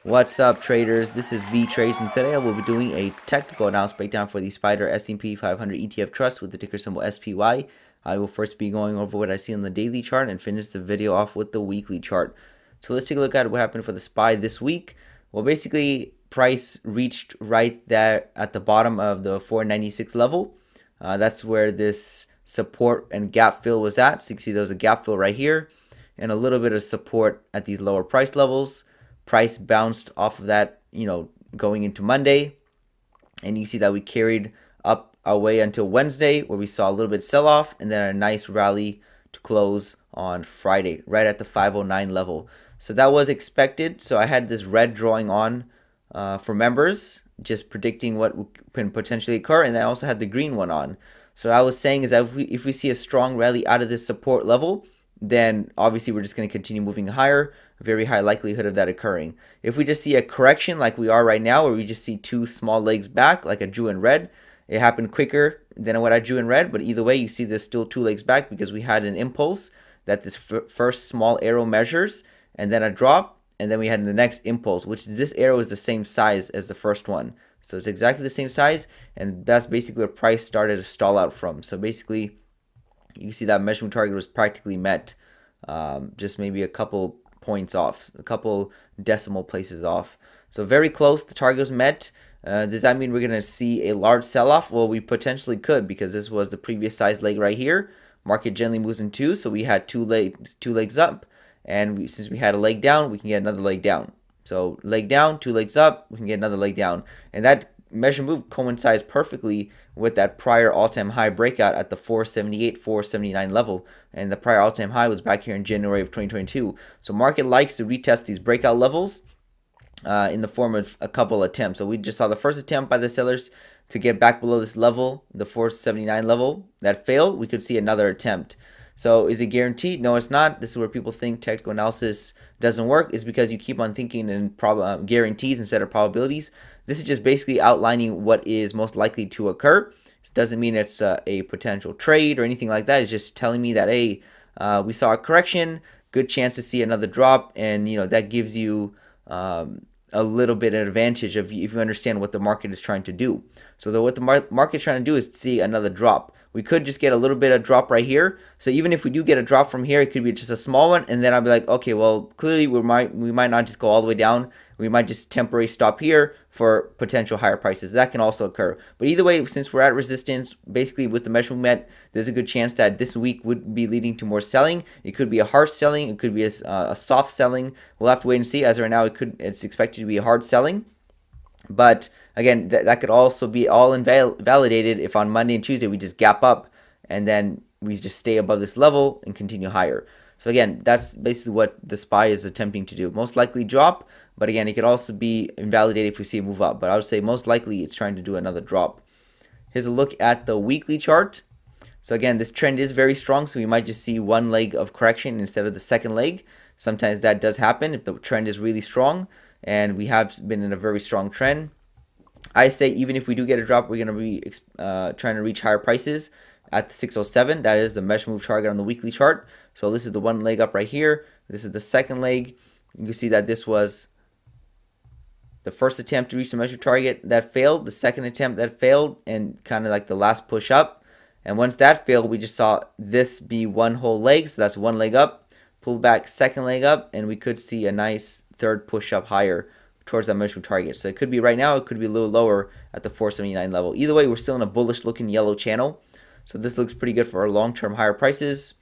What's up, traders? This is Vee Trades, and today I will be doing a technical analysis breakdown for the Spider S&P 500 ETF Trust with the ticker symbol SPY. I will first be going over what I see on the daily chart and finish the video off with the weekly chart. So let's take a look at what happened for the SPY this week. Well, basically, price reached right there at the bottom of the 496 level. That's where this support and gap fill was at. So you can see there was a gap fill right here and a little bit of support at these lower price levels. Price bounced off of that, going into Monday, and you see that we carried up our way until Wednesday, where we saw a little bit sell off and then a nice rally to close on Friday right at the 509 level. So that was expected. So I had this red drawing on for members, just predicting what can potentially occur, and I also had the green one on. So what I was saying is that if we see a strong rally out of this support level, then obviously we're just going to continue moving higher. Very high likelihood of that occurring. If we just see a correction like we are right now, where we just see two small legs back, like I drew in red, it happened quicker than what I drew in red, but either way, you see there's still two legs back because we had an impulse that this first small arrow measures, and then a drop, and then we had the next impulse, which this arrow is the same size as the first one. So it's exactly the same size, and that's basically where price started to stall out from. So basically, you can see that measurement target was practically met, just maybe a couple points off, a couple decimal places off. So very close, the target was met. Does that mean we're going to see a large sell-off? Well, we potentially could, because this was the previous size leg right here. Market generally moves in two, so we had two legs up, and since we had a leg down, we can get another leg down. So leg down, two legs up, we can get another leg down, and that measure move coincides perfectly with that prior all-time high breakout at the 478, 479 level, and the prior all-time high was back here in January of 2022. So market likes to retest these breakout levels in the form of a couple attempts. So we just saw the first attempt by the sellers to get back below this level, the 479 level, that failed. We could see another attempt. So is it guaranteed? No, it's not. This is where people think technical analysis doesn't work, is because you keep on thinking in guarantees instead of probabilities. This is just basically outlining what is most likely to occur. This doesn't mean it's a potential trade or anything like that. It's just telling me that, hey, we saw a correction, good chance to see another drop, and that gives you a little bit of advantage if you understand what the market is trying to do. So what the market is trying to do is see another drop. We could just get a little bit of drop right here. So even if we do get a drop from here, it could be just a small one, and then I'll be like, okay, well, clearly we might not just go all the way down. We might just temporarily stop here for potential higher prices. That can also occur. But either way, since we're at resistance, basically with the measurement met, there's a good chance that this week would be leading to more selling. It could be a harsh selling. It could be a soft selling. We'll have to wait and see. As of right now, it's expected to be a hard selling. But again, that could also be all invalidated if on Monday and Tuesday we just gap up and then we just stay above this level and continue higher. So again, that's basically what the SPY is attempting to do. Most likely drop, but again, it could also be invalidated if we see a move up. But I would say most likely it's trying to do another drop. Here's a look at the weekly chart. So again, this trend is very strong, so we might just see one leg of correction instead of the second leg. Sometimes that does happen if the trend is really strong, and we have been in a very strong trend. I say even if we do get a drop, we're going to be trying to reach higher prices at the 607. That is the measurement move target on the weekly chart. So this is the one leg up right here. This is the second leg. You can see that this was the first attempt to reach the measure target that failed, the second attempt that failed, and kind of like the last push up. And once that failed, we just saw this be one whole leg. So that's one leg up, pull back, second leg up, and we could see a nice third push up higher towards that measurement target. So it could be right now, it could be a little lower at the 479 level. Either way, we're still in a bullish looking yellow channel. So this looks pretty good for our long-term higher prices.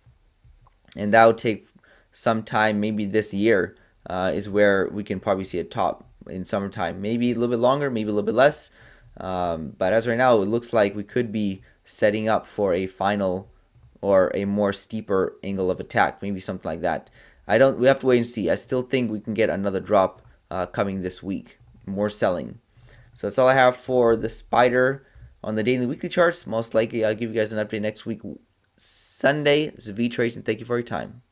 And that would take some time, maybe this year is where we can probably see a top in summertime. Maybe a little bit longer, maybe a little bit less. But as right now, it looks like we could be setting up for a final or a more steeper angle of attack, maybe something like that. We have to wait and see. I still think we can get another drop coming this week, more selling. So that's all I have for the Spider on the daily and weekly charts. Most likely I'll give you guys an update next week, Sunday. This is Vee Trades, and thank you for your time.